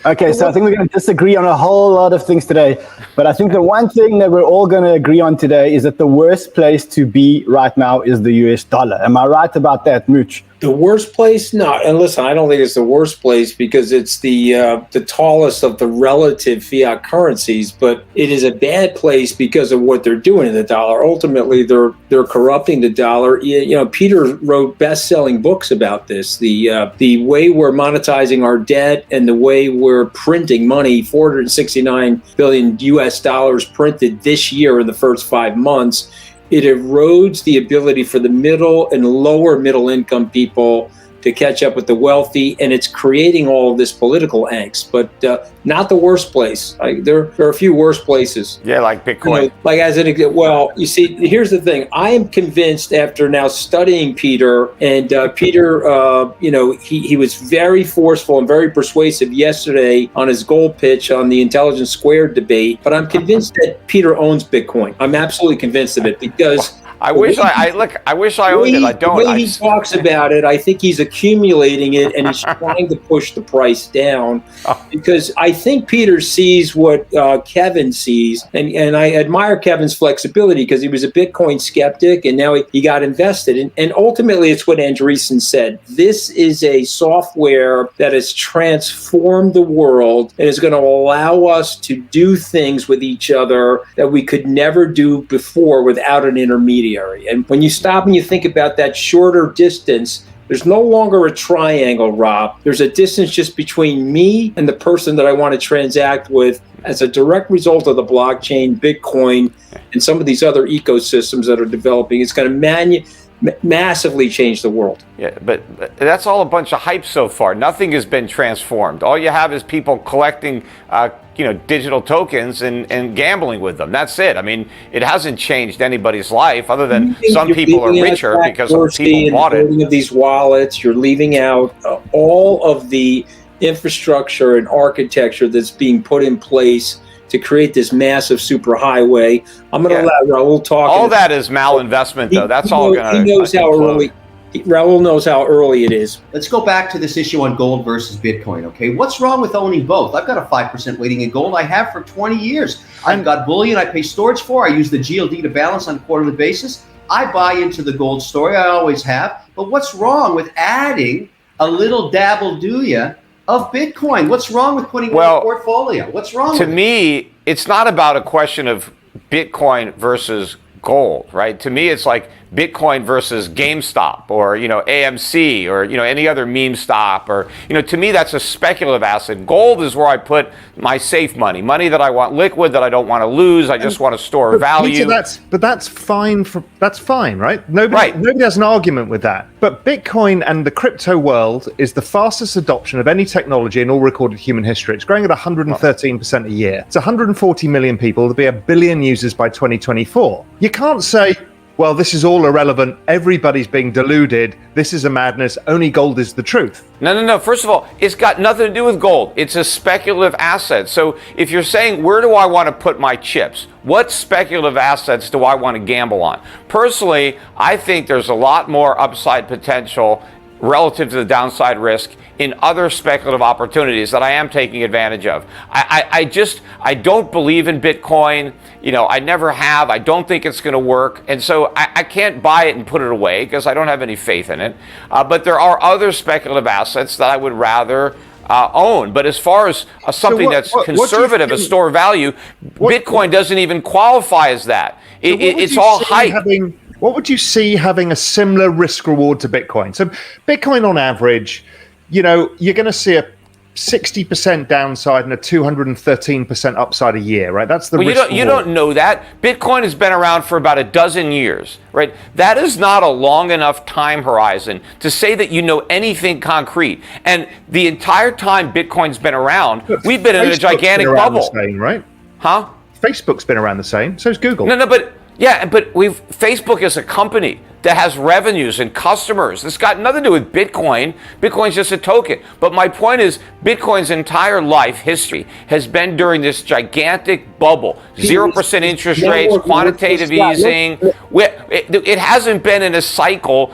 Okay, so I think we're going to disagree on a whole lot of things today. But I think the one thing that we're all going to agree on today is that the worst place to be right now is the US dollar. Am I right about that, Mooch? The worst place? No. And listen, I don't think it's the worst place because it's the tallest of the relative fiat currencies, but it is a bad place because of what they're doing to the dollar. Ultimately, they're corrupting the dollar. You know, Peter wrote best-selling books about this. The way we're monetizing our debt and the way we're printing money, 469 billion US dollars printed this year in the first 5 months. It erodes the ability for the middle and lower middle income people to catch up with the wealthy, and it's creating all of this political angst, but not the worst place. There are a few worse places. Yeah, like Bitcoin. You know, like as an example, well, you see, here's the thing. I am convinced after now studying Peter, and Peter, you know, he was very forceful and very persuasive yesterday on his gold pitch on the Intelligence Squared debate, but I'm convinced that Peter owns Bitcoin. I'm absolutely convinced of it because I wish I owned it. I don't. The way he talks about it, I think he's accumulating it and he's trying to push the price down because I think Peter sees what Kevin sees, and I admire Kevin's flexibility because he was a Bitcoin skeptic and now he got invested. And ultimately, it's what Andreessen said. This is a software that has transformed the world and is going to allow us to do things with each other that we could never do before without an intermediary. And when you stop and you think about that shorter distance, there's no longer a triangle, Rob. There's a distance just between me and the person that I want to transact with as a direct result of the blockchain, Bitcoin, and some of these other ecosystems that are developing. It's going to massively change the world. Yeah, but that's all a bunch of hype so far. Nothing has been transformed. All you have is people collecting digital tokens and gambling with them. That's it. I mean, it hasn't changed anybody's life other than some people are richer because people bought it. Of these wallets, you're leaving out all of the infrastructure and architecture that's being put in place to create this massive superhighway. I'm going to let Raoul talk. All that is malinvestment, though. That's all going to. He knows how early. Raoul knows how early it is. Let's go back to this issue on gold versus Bitcoin, okay? What's wrong with owning both? I've got a 5% weighting in gold. I have for 20 years. I've got bullion I pay storage for. I use the GLD to balance on a quarterly basis. I buy into the gold story. I always have. But what's wrong with adding a little dabble, do ya, of Bitcoin? What's wrong with putting it in a portfolio? What's wrong to me, it's not about a question of Bitcoin versus gold, right? To me, it's like Bitcoin versus GameStop or, AMC or, any other meme stop or, to me, that's a speculative asset. Gold is where I put my safe money that I want liquid, that I don't want to lose. I just want to store value. Peter, that's fine. That's fine, right? Nobody has an argument with that. But Bitcoin and the crypto world is the fastest adoption of any technology in all recorded human history. It's growing at 113% a year. It's 140 million people. There'll be 1 billion users by 2024. You can't say, well, this is all irrelevant. Everybody's being deluded. This is a madness. Only gold is the truth. No. First of all, it's got nothing to do with gold. It's a speculative asset. So if you're saying, where do I want to put my chips? What speculative assets do I want to gamble on? Personally, I think there's a lot more upside potential relative to the downside risk in other speculative opportunities that I am taking advantage of. I don't believe in Bitcoin. I never have. I don't think it's going to work. And so I can't buy it and put it away because I don't have any faith in it. But there are other speculative assets that I would rather own. But as far as something that's conservative, a store value, Bitcoin doesn't even qualify as that. It's all hype. What would you see having a similar risk reward to Bitcoin? So Bitcoin on average, you're going to see a 60% downside and a 213% upside a year, right? That's the risk. You don't know that. Bitcoin has been around for about a dozen years, right? That is not a long enough time horizon to say that you know anything concrete. And the entire time Bitcoin's been around, we've been in a gigantic bubble. The same, right? Huh? Facebook's been around the same. So's Google. But Facebook is a company that has revenues and customers. It's got nothing to do with Bitcoin. Bitcoin's just a token. But my point is, Bitcoin's entire life history has been during this gigantic bubble. 0% interest rates, quantitative easing. It hasn't been in a cycle,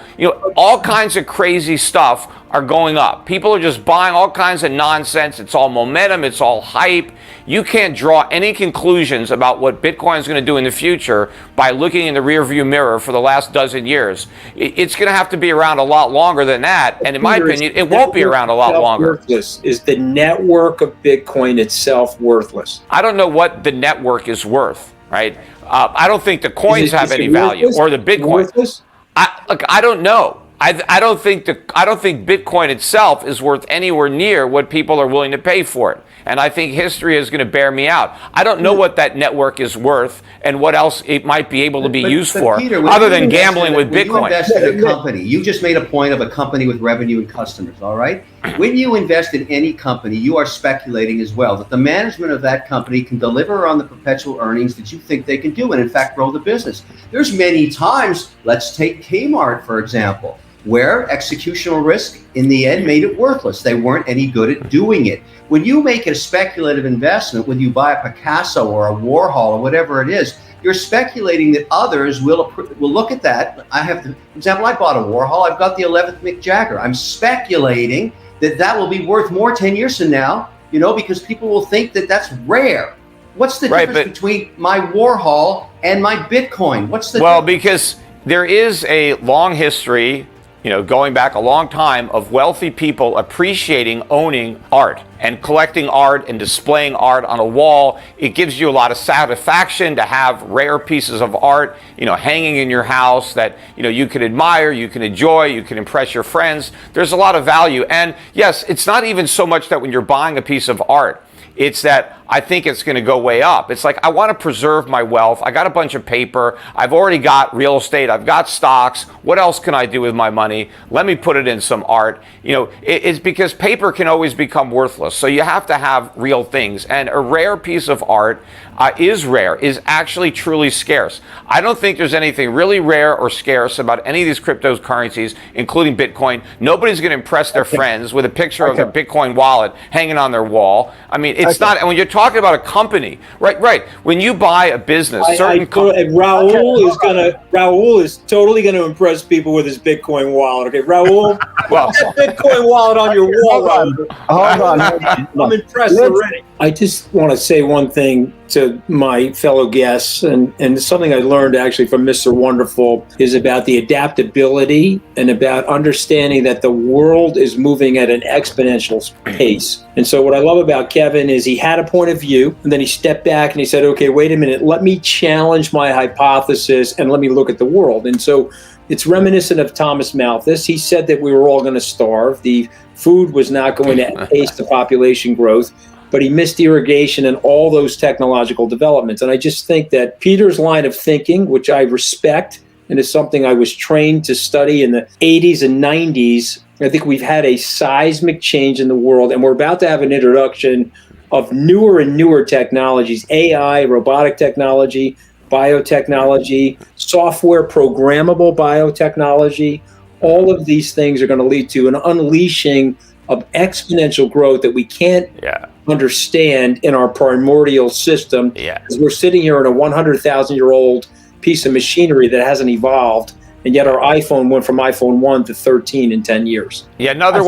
all kinds of crazy stuff are going up. People are just buying all kinds of nonsense. It's all momentum. It's all hype. You can't draw any conclusions about what Bitcoin is going to do in the future by looking in the rearview mirror for the last dozen years. It's going to have to be around a lot longer than that. And in my opinion, it won't be around a lot longer. Is the network of Bitcoin itself worthless? I don't know what the network is worth, right? I don't think the coins have any value, or the Bitcoin. I don't know. I don't think Bitcoin itself is worth anywhere near what people are willing to pay for it. And I think history is going to bear me out. I don't know what that network is worth and what else it might be able to be used for, Peter, other than gambling with Bitcoin. You invest in a company. You just made a point of a company with revenue and customers, all right? When you invest in any company, you are speculating as well that the management of that company can deliver on the perpetual earnings that you think they can do and, in fact, grow the business. There's many times, let's take Kmart, for example, where executional risk in the end made it worthless. They weren't any good at doing it. When you make a speculative investment, when you buy a Picasso or a Warhol or whatever it is, you're speculating that others will look at that. For example, I bought a Warhol. I've got the 11th Mick Jagger. I'm speculating that will be worth more 10 years from now, because people will think that that's rare. What's the difference between my Warhol and my Bitcoin? What's the difference? Because there is a long history, going back a long time, of wealthy people appreciating owning art and collecting art and displaying art on a wall. It gives you a lot of satisfaction to have rare pieces of art, hanging in your house that, you can admire, you can enjoy, you can impress your friends. There's a lot of value. And yes, it's not even so much that when you're buying a piece of art, it's that I think it's going to go way up. It's like, I want to preserve my wealth. I got a bunch of paper. I've already got real estate. I've got stocks. What else can I do with my money? Let me put it in some art. It's because paper can always become worthless. So you have to have real things. And a rare piece of art is actually truly scarce. I don't think there's anything really rare or scarce about any of these cryptocurrencies, including Bitcoin. Nobody's going to impress their friends with a picture of their Bitcoin wallet hanging on their wall. I mean, it's not, and when you're talking about a company, right. When you buy a business, Raoul is totally going to impress people with his Bitcoin wallet. Okay, Raoul, well, that Bitcoin wallet on your wall. Hold on. I'm impressed already. I just want to say one thing to my fellow guests, and something I learned actually from Mr. Wonderful is about the adaptability and about understanding that the world is moving at an exponential pace. And so what I love about Kevin is he had a point of view, and then he stepped back and he said, okay, wait a minute, let me challenge my hypothesis and let me look at the world. And so it's reminiscent of Thomas Malthus. He said that we were all going to starve. The food was not going to pace the population growth, but he missed irrigation and all those technological developments. And I just think that Peter's line of thinking, which I respect and is something I was trained to study in the 80s and 90s, I think we've had a seismic change in the world, and we're about to have an introduction of newer and newer technologies, AI, robotic technology, biotechnology, software programmable biotechnology. All of these things are going to lead to an unleashing of exponential growth that we can't understand in our primordial system. Because we're sitting here in a 100,000-year-old piece of machinery that hasn't evolved, and yet our iPhone went from iPhone 1 to 13 in 10 years. Yeah, in other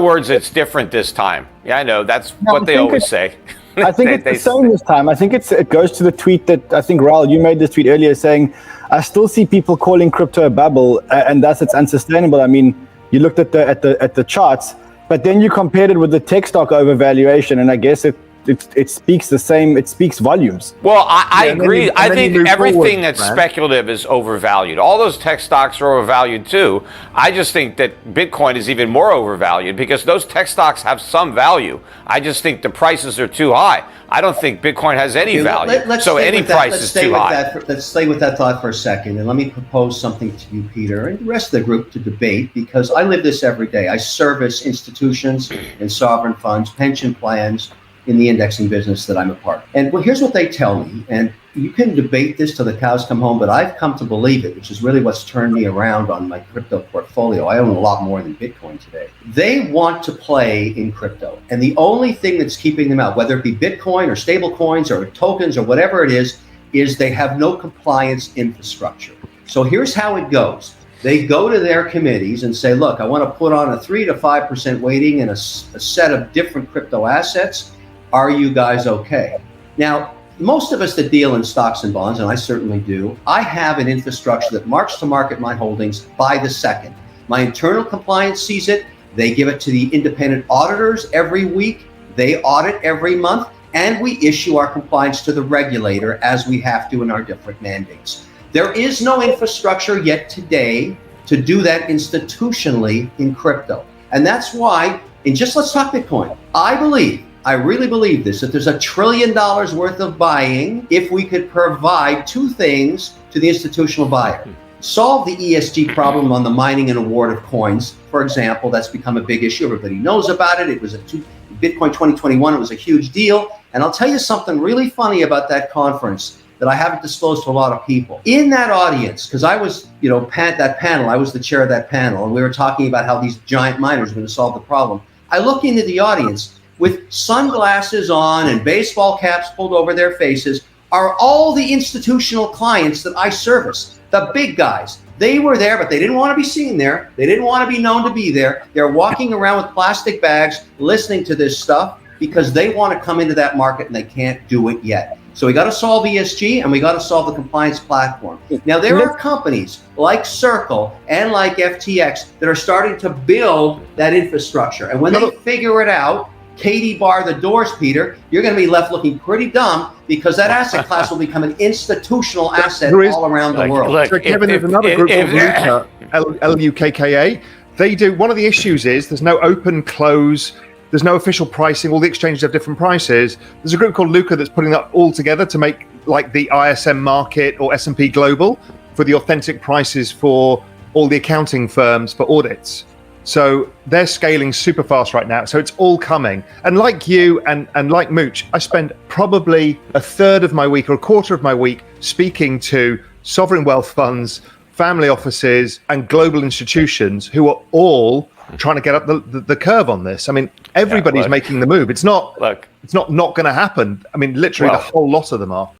words, it's different this time. Yeah, I know. That's what they always say. I think it's the same this time. I think it goes to the tweet that I think, Raoul, you made this tweet earlier saying, I still see people calling crypto a bubble, and thus it's unsustainable. I mean, you looked at the charts, but then you compared it with the tech stock overvaluation, and I guess it speaks the same. It speaks volumes. Well, I agree. I think everything that's speculative is overvalued. All those tech stocks are overvalued too. I just think that Bitcoin is even more overvalued because those tech stocks have some value. I just think the prices are too high. I don't think Bitcoin has any value. So any price is too high. Let's stay with that thought for a second, and let me propose something to you, Peter, and the rest of the group to debate, because I live this every day. I service institutions and sovereign funds, pension plans, in the indexing business that I'm a part of. And well, here's what they tell me, and you can debate this till the cows come home, but I've come to believe it, which is really what's turned me around on my crypto portfolio. I own a lot more than Bitcoin today. They want to play in crypto, and the only thing that's keeping them out, whether it be Bitcoin or stable coins or tokens or whatever it is they have no compliance infrastructure. So here's how it goes. They go to their committees and say, look, I want to put on a 3 to 5% weighting in a set of different crypto assets. Are you guys okay? Now, most of us that deal in stocks and bonds, and I certainly do, I have an infrastructure that marks to market my holdings by the second. My internal compliance sees it. They give it to the independent auditors every week. They audit every month, and we issue our compliance to the regulator as we have to in our different mandates. There is no infrastructure yet today to do that institutionally in crypto. And that's why, let's talk Bitcoin. I really believe this, that there's $1 trillion worth of buying if we could provide two things to the institutional buyer. Solve the ESG problem on the mining and award of coins. For example, that's become a big issue. Everybody knows about it. It was Bitcoin 2021, it was a huge deal. And I'll tell you something really funny about that conference that I haven't disclosed to a lot of people. In that audience, because I was, that panel, I was the chair of that panel, and we were talking about how these giant miners were going to solve the problem. I look into the audience with sunglasses on and baseball caps pulled over their faces are all the institutional clients that I service, the big guys. They were there, but they didn't want to be seen there. They didn't want to be known to be there. They're walking around with plastic bags, listening to this stuff because they want to come into that market and they can't do it yet. So we got to solve ESG and we got to solve the compliance platform. Now, there are companies like Circle and like FTX that are starting to build that infrastructure. And when they figure it out, Katie bar the doors, Peter, you're going to be left looking pretty dumb because that asset class will become an institutional asset all around the world. So Kevin, there's another group called LUKKA. They do, one of the issues is there's no open close, there's no official pricing, all the exchanges have different prices. There's a group called Luca that's putting that all together to make like the ISM market or S&P Global for the authentic prices for all the accounting firms for audits. So they're scaling super fast right now. So it's all coming. And like you and like Mooch, I spend probably a third of my week or a quarter of my week speaking to sovereign wealth funds, family offices, and global institutions who are all trying to get up the curve on this. I mean, everybody's making the move. It's not going to happen. I mean, literally the whole lot of them are.